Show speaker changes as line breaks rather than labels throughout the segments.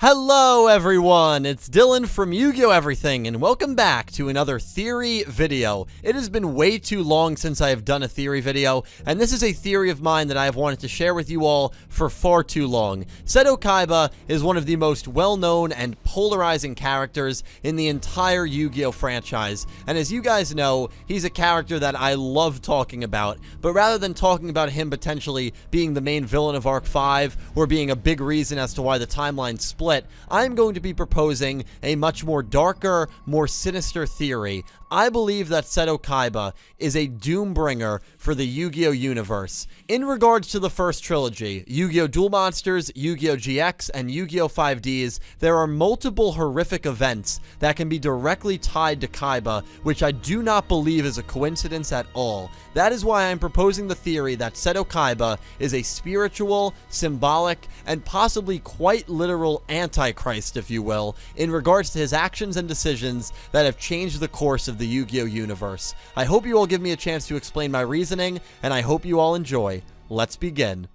Hello everyone, it's Dylan from Yu-Gi-Oh! Everything, and welcome back to another theory video. It has been way too long since I have done a theory video, and this is a theory of mine that I have wanted to share with you all for far too long. Seto Kaiba is one of the most well-known and polarizing characters in the entire Yu-Gi-Oh! Franchise, and as you guys know, he's a character that I love talking about, but rather than talking about him potentially being the main villain of Arc 5, or being a big reason as to why the timeline split, I'm going to be proposing a much more darker, more sinister theory. I believe that Seto Kaiba is a doombringer for the Yu-Gi-Oh! Universe. In regards to the first trilogy, Yu-Gi-Oh! Duel Monsters, Yu-Gi-Oh! GX, and Yu-Gi-Oh! 5Ds, there are multiple horrific events that can be directly tied to Kaiba, which I do not believe is a coincidence at all. That is why I'm proposing the theory that Seto Kaiba is a spiritual, symbolic, and possibly quite literal Antichrist, if you will, in regards to his actions and decisions that have changed the course of the Yu-Gi-Oh! Universe. I hope you all give me a chance to explain my reasoning, and I hope you all enjoy. Let's begin.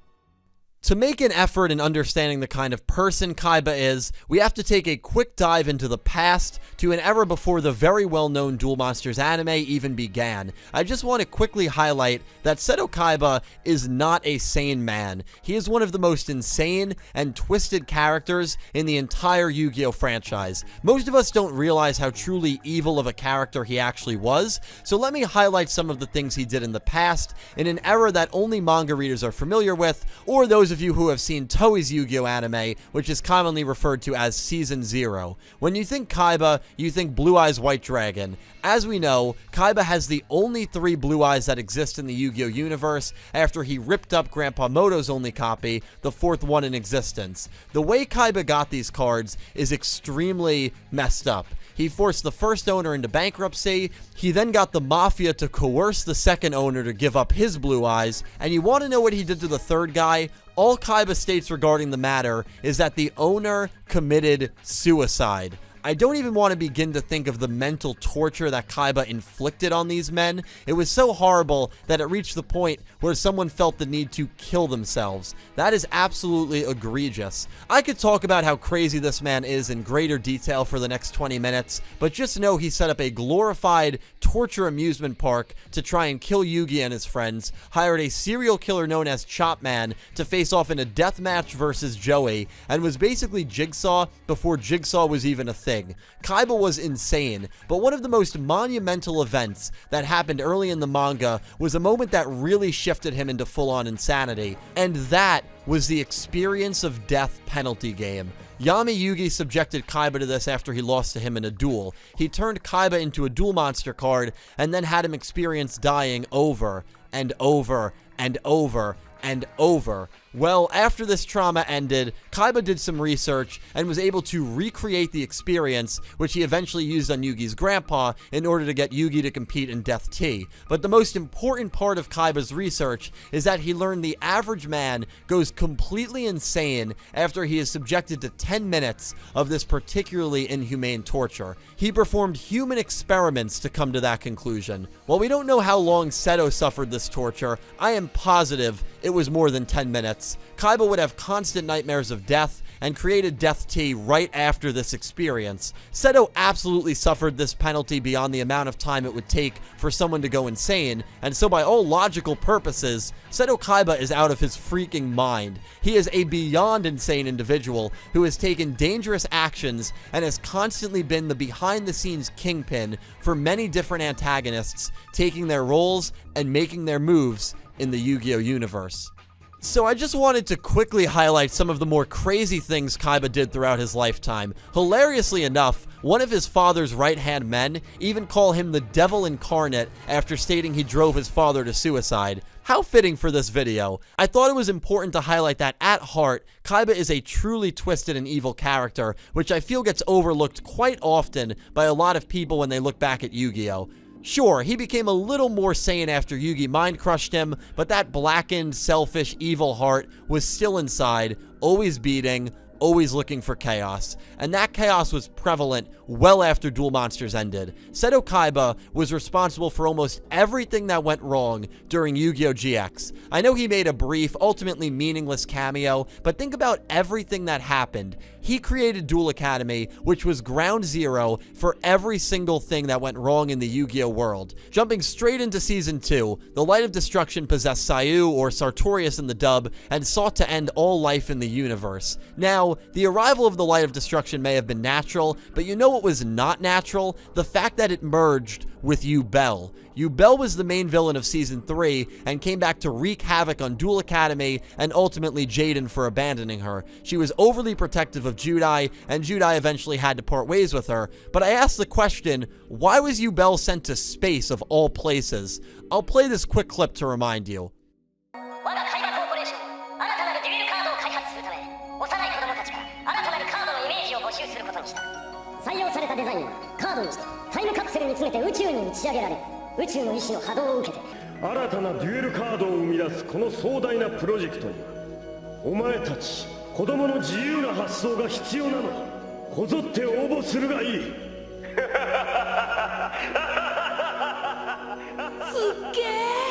To make an effort in understanding the kind of person Kaiba is, we have to take a quick dive into the past, to an era before the very well-known Duel Monsters anime even began. I just want to quickly highlight that Seto Kaiba is not a sane man. He is one of the most insane and twisted characters in the entire Yu-Gi-Oh! Franchise. Most of us don't realize how truly evil of a character he actually was, so let me highlight some of the things he did in the past, in an era that only manga readers are familiar with, or those of you who have seen Toei's Yu-Gi-Oh! Anime, which is commonly referred to as Season 0. When you think Kaiba, you think Blue Eyes White Dragon. As we know, Kaiba has the only 3 Blue Eyes that exist in the Yu-Gi-Oh! Universe after he ripped up Grandpa Moto's only copy, the 4th one in existence. The way Kaiba got these cards is extremely messed up. He forced the first owner into bankruptcy, he then got the Mafia to coerce the second owner to give up his Blue Eyes, and you want to know what he did to the third guy? All Kaiba states regarding the matter is that the owner committed suicide. I don't even want to begin to think of the mental torture that Kaiba inflicted on these men. It was so horrible that it reached the point where someone felt the need to kill themselves. That is absolutely egregious. I could talk about how crazy this man is in greater detail for the next 20 minutes, but just know he set up a glorified torture amusement park to try and kill Yugi and his friends, hired a serial killer known as Chopman to face off in a death match versus Joey, and was basically Jigsaw before Jigsaw was even a thing. Kaiba was insane, but one of the most monumental events that happened early in the manga was a moment that really shifted him into full-on insanity, and that was the Experience of Death penalty game. Yami Yugi subjected Kaiba to this after he lost to him in a duel. He turned Kaiba into a Duel Monster card and then had him experience dying over and over and over and over. Well, after this trauma ended, Kaiba did some research and was able to recreate the experience, which he eventually used on Yugi's grandpa in order to get Yugi to compete in Death T. But the most important part of Kaiba's research is that he learned the average man goes completely insane after he is subjected to 10 minutes of this particularly inhumane torture. He performed human experiments to come to that conclusion. While we don't know how long Seto suffered this torture, I am positive it was more than 10 minutes. Kaiba would have constant nightmares of death and created Death T right after this experience. Seto absolutely suffered this penalty beyond the amount of time it would take for someone to go insane, and so by all logical purposes, Seto Kaiba is out of his freaking mind. He is a beyond insane individual who has taken dangerous actions and has constantly been the behind-the-scenes kingpin for many different antagonists, taking their roles and making their moves in the Yu-Gi-Oh! Universe. So I just wanted to quickly highlight some of the more crazy things Kaiba did throughout his lifetime. Hilariously enough, one of his father's right-hand men even call him the devil incarnate after stating he drove his father to suicide. How fitting for this video. I thought it was important to highlight that at heart, Kaiba is a truly twisted and evil character, which I feel gets overlooked quite often by a lot of people when they look back at Yu-Gi-Oh! Sure, he became a little more sane after Yugi mind-crushed him, but that blackened, selfish, evil heart was still inside, always beating, always looking for chaos, and that chaos was prevalent well after Duel Monsters ended. Seto Kaiba was responsible for almost everything that went wrong during Yu-Gi-Oh! GX. I know he made a brief, ultimately meaningless cameo, but think about everything that happened. he created Duel Academy, which was ground zero for every single thing that went wrong in the Yu-Gi-Oh world. Jumping straight into Season 2, the Light of Destruction possessed Sayu, or Sartorius in the dub, and sought to end all life in the universe. Now, the arrival of the Light of Destruction may have been natural, but you know what was not natural? The fact that it merged with Yugioh. Yugioh was the main villain of Season 3 and came back to wreak havoc on Duel Academy and ultimately Jaden for abandoning her. She was overly protective of Judai, and Judai eventually had to part ways with her. But I asked the question, why was Yugioh sent to space of all places? I'll play this quick clip to remind you.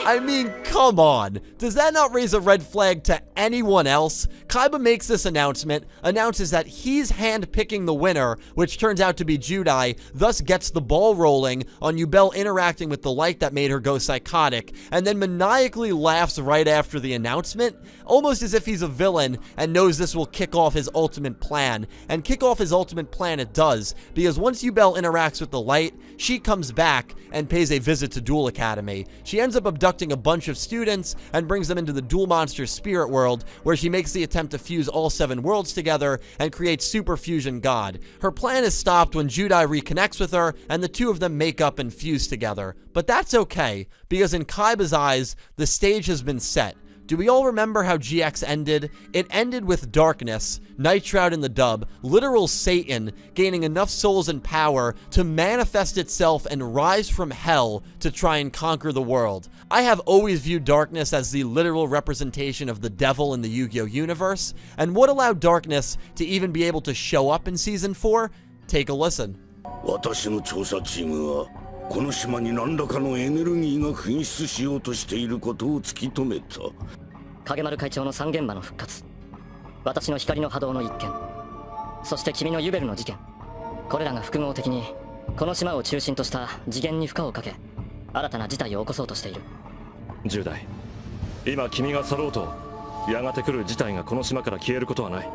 I mean, come on. Does that not raise a red flag to anyone else? Kaiba makes this announcement, announces that he's handpicking the winner, which turns out to be Judai, thus gets the ball rolling on Yugioh interacting with the light that made her go psychotic, and then maniacally laughs right after the announcement, almost as if he's a villain and knows this will kick off his ultimate plan. And kick off his ultimate plan it does, because once Yugioh interacts with the light, she comes back and pays a visit to Duel Academy. She ends up abducting a bunch of students and brings them into the Duel Monsters spirit world, where she makes the attempt to fuse all 7 worlds together and create Super Fusion God. Her plan is stopped when Judai reconnects with her and the two of them make up and fuse together. But that's okay, because in Kaiba's eyes, the stage has been set. Do we all remember how GX ended? It ended with darkness, Night Shroud in the dub, literal Satan, gaining enough souls and power to manifest itself and rise from hell to try and conquer the world. I have always viewed darkness as the literal representation of the devil in the Yu-Gi-Oh universe, and what allowed darkness to even be able to show up in Season 4? Take a listen.
私の調査チームはこの島に何らかのエネルギーが噴出しようとしていることを突き止めた。
影丸会長の3現場の復活、私の光の波動の一件、そして君のユベルの事件、これらが複合的にこの島を中心とした次元に負荷をかけ、新たな事態を起こそうとしている。
10代、今君が去ろうとやがて来る事態がこの島から消えることはない。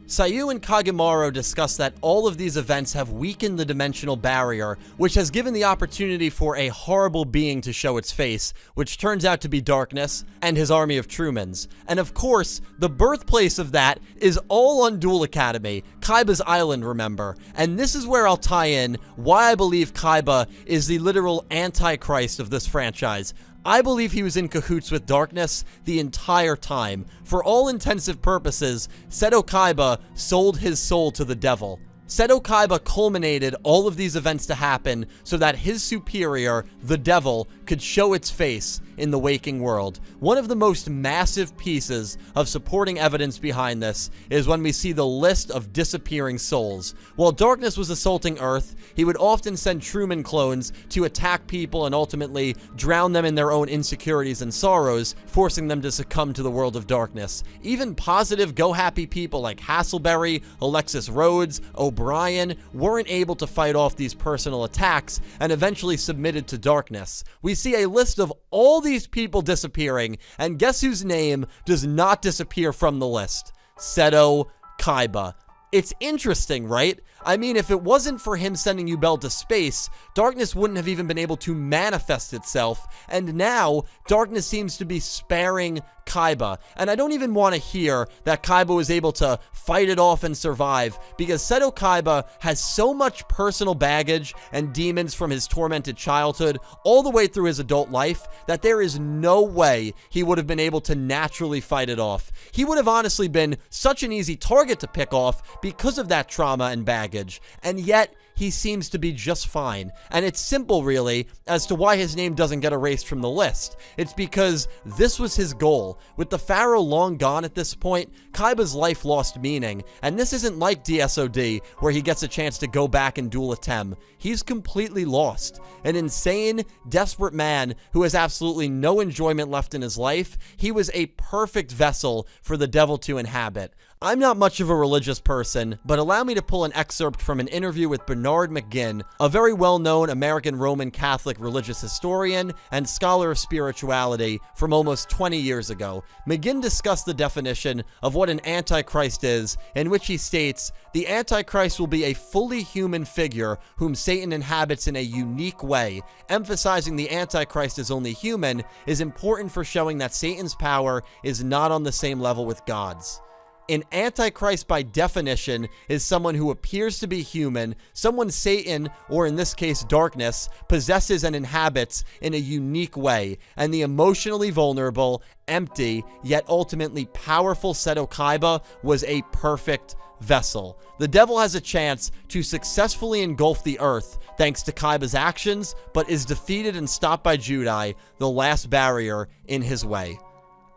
Sayu and Kagemaru discuss that all of these events have weakened the dimensional barrier, which has given the opportunity for a horrible being to show its face, which turns out to be Darkness and his army of Trumans. And of course, the birthplace of that is all on Duel Academy, Kaiba's island, remember. And this is where I'll tie in why I believe Kaiba is the literal antichrist of this franchise. I believe he was in cahoots with Darkness the entire time. For all intensive purposes, Seto Kaiba sold his soul to the devil. Seto Kaiba culminated all of these events to happen so that his superior, the devil, could show its face in the waking world. One of the most massive pieces of supporting evidence behind this is when we see the list of disappearing souls. While Darkness was assaulting Earth, he would often send Truman clones to attack people and ultimately drown them in their own insecurities and sorrows, forcing them to succumb to the world of darkness. Even positive go-happy people like Hasselberry, Alexis Rhodes, O'Brien weren't able to fight off these personal attacks and eventually submitted to Darkness. We see a list of all these people disappearing, and guess whose name does not disappear from the list? Seto Kaiba. It's interesting, right? I mean, if it wasn't for him sending Yugioh to space, Darkness wouldn't have even been able to manifest itself, and now Darkness seems to be sparing Kaiba. And I don't even want to hear that Kaiba was able to fight it off and survive, because Seto Kaiba has so much personal baggage and demons from his tormented childhood all the way through his adult life that there is no way he would have been able to naturally fight it off. He would have honestly been such an easy target to pick off because of that trauma and baggage, and yet he seems to be just fine. And it's simple, really, as to why his name doesn't get erased from the list. It's because this was his goal. With the Pharaoh long gone at this point, Kaiba's life lost meaning, and this isn't like DSOD, where he gets a chance to go back and duel a Tem. He's completely lost. An insane, desperate man who has absolutely no enjoyment left in his life. He was a perfect vessel for the devil to inhabit. I'm not much of a religious person, but allow me to pull an excerpt from an interview with Bernard McGinn, a very well-known American Roman Catholic religious historian and scholar of spirituality from almost 20 years ago. McGinn discussed the definition of what an Antichrist is, in which he states, "The Antichrist will be a fully human figure whom Satan inhabits in a unique way. Emphasizing the Antichrist is only human is important for showing that Satan's power is not on the same level with God's." An Antichrist, by definition, is someone who appears to be human, someone Satan, or in this case darkness, possesses and inhabits in a unique way, and the emotionally vulnerable, empty, yet ultimately powerful Seto Kaiba was a perfect vessel. The devil has a chance to successfully engulf the earth thanks to Kaiba's actions, but is defeated and stopped by Judai, the last barrier in his way.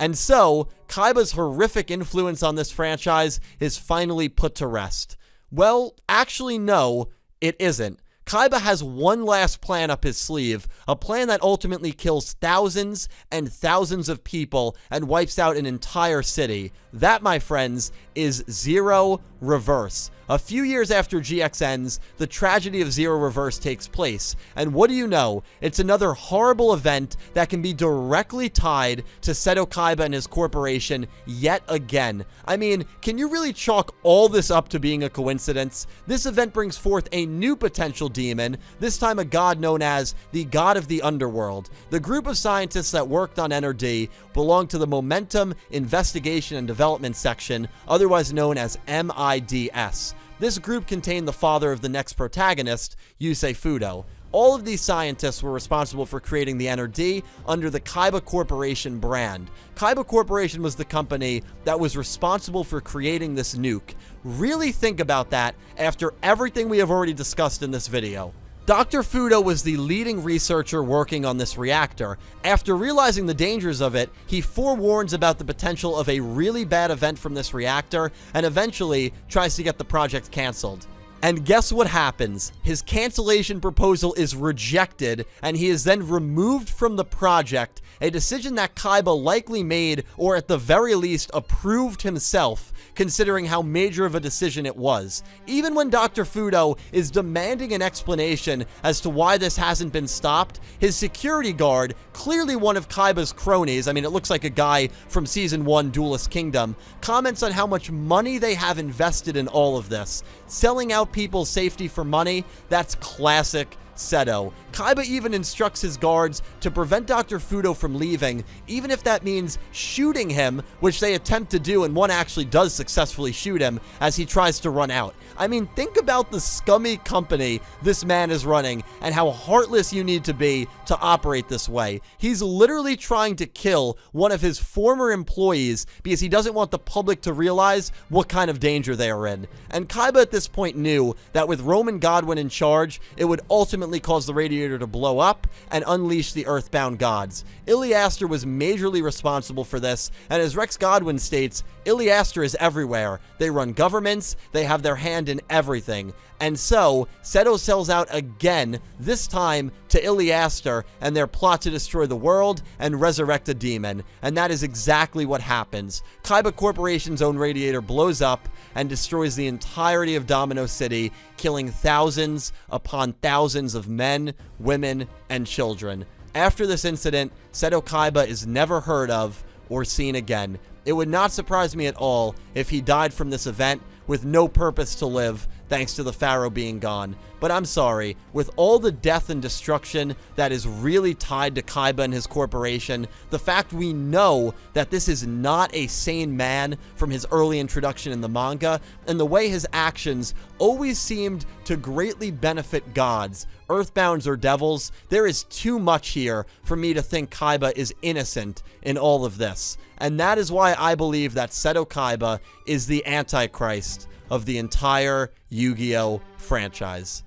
And so, Kaiba's horrific influence on this franchise is finally put to rest. Well, actually no, it isn't. Kaiba has one last plan up his sleeve, a plan that ultimately kills thousands and thousands of people and wipes out an entire city. That, my friends, is Zero Reverse. A few years after GX ends, the tragedy of Zero Reverse takes place. And what do you know? It's another horrible event that can be directly tied to Seto Kaiba and his corporation yet again. I mean, can you really chalk all this up to being a coincidence? This event brings forth a new potential demon, this time a god known as the God of the Underworld. The group of scientists that worked on NRD belonged to the Momentum Investigation and Development Section, otherwise known as MIDS. This group contained the father of the next protagonist, Yusei Fudo. All of these scientists were responsible for creating the NRD under the Kaiba Corporation brand. Kaiba Corporation was the company that was responsible for creating this nuke. Really think about that after everything we have already discussed in this video. Dr. Fudo was the leading researcher working on this reactor. After realizing the dangers of it, he forewarns about the potential of a really bad event from this reactor and eventually tries to get the project canceled. And guess what happens? His cancellation proposal is rejected, and he is then removed from the project, a decision that Kaiba likely made, or at the very least approved himself, considering how major of a decision it was. Even when Dr. Fudo is demanding an explanation as to why this hasn't been stopped, his security guard, clearly one of Kaiba's cronies, I mean it looks like a guy from Season 1 Duelist Kingdom, comments on how much money they have invested in all of this. Selling out people's safety for money, that's classic Seto. Kaiba even instructs his guards to prevent Dr. Fudo from leaving, even if that means shooting him, which they attempt to do, and one actually does successfully shoot him as he tries to run out. I mean, think about the scummy company this man is running and how heartless you need to be to operate this way. He's literally trying to kill one of his former employees because he doesn't want the public to realize what kind of danger they are in. And Kaiba at this point knew that with Roman Godwin in charge, it would ultimately cause the radiator to blow up and unleash the Earthbound gods. Iliaster was majorly responsible for this, and as Rex Godwin states, Iliaster is everywhere. They run governments, they have their hand in everything. And so, Seto sells out again, this time to Iliaster and their plot to destroy the world and resurrect a demon. And that is exactly what happens. Kaiba Corporation's own radiator blows up and destroys the entirety of Domino City, killing thousands upon thousands of men, women, and children. After this incident, Seto Kaiba is never heard of or seen again. It would not surprise me at all if he died from this event with no purpose to live, thanks to the Pharaoh being gone. But I'm sorry, with all the death and destruction that is really tied to Kaiba and his corporation, the fact we know that this is not a sane man from his early introduction in the manga, and the way his actions always seemed to greatly benefit gods, earthbounds or devils, there is too much here for me to think Kaiba is innocent in all of this. And that is why I believe that Seto Kaiba is the Antichrist of the entire Yu-Gi-Oh franchise.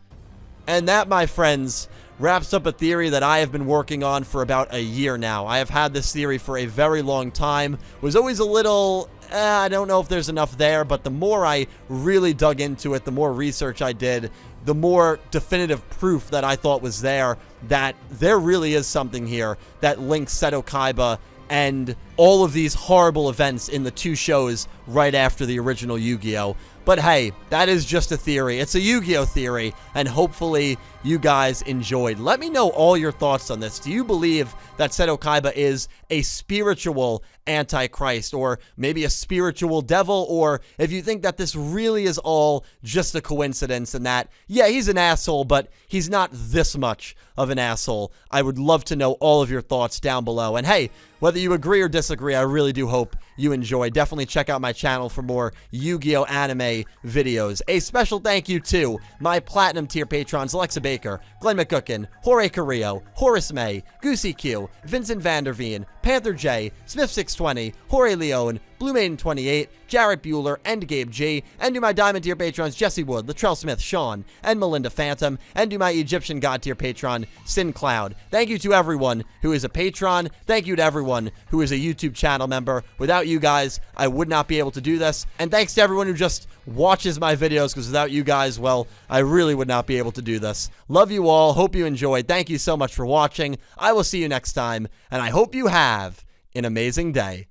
And that, my friends, wraps up a theory that I have been working on for about a year now. I have had this theory for a very long time. Was always a little, I don't know if there's enough there, but the more I really dug into it, the more research I did, the more definitive proof that I thought was there that there really is something here that links Seto Kaiba and all of these horrible events in the 2 shows right after the original Yu-Gi-Oh! But hey, that is just a theory. It's a Yu-Gi-Oh! Theory, and hopefully you guys enjoyed. Let me know all your thoughts on this. Do you believe that Seto Kaiba is a spiritual Antichrist, or maybe a spiritual devil, or if you think that this really is all just a coincidence and that, yeah, he's an asshole, but he's not this much of an asshole? I would love to know all of your thoughts down below. And hey, whether you agree or disagree, I really do hope you enjoy. Definitely check out my channel for more Yu-Gi-Oh! Anime videos. A special thank you to my Platinum tier patrons Alexa Baker, Glen McGookin, Jorge Carrillo, Horace Maye, Goosey Q, Vincent Van Der Veen, Panther J, Smith620, Jorge Leon, Blue Maiden 28, Jarrett Buller, and Gabe G, and to my Diamond tier patrons Jesse Wood, Latrell Smith, Sean, and Melinda Phantom, and to my Egyptian God tier patron Syn Cloud. Thank you to everyone who is a patron. Thank you to everyone who is a YouTube channel member. Without you guys, I would not be able to do this. And thanks to everyone who just watches my videos, because without you guys, well, I really would not be able to do this. Love you all. Hope you enjoyed. Thank you so much for watching. I will see you next time, and I hope you have an amazing day.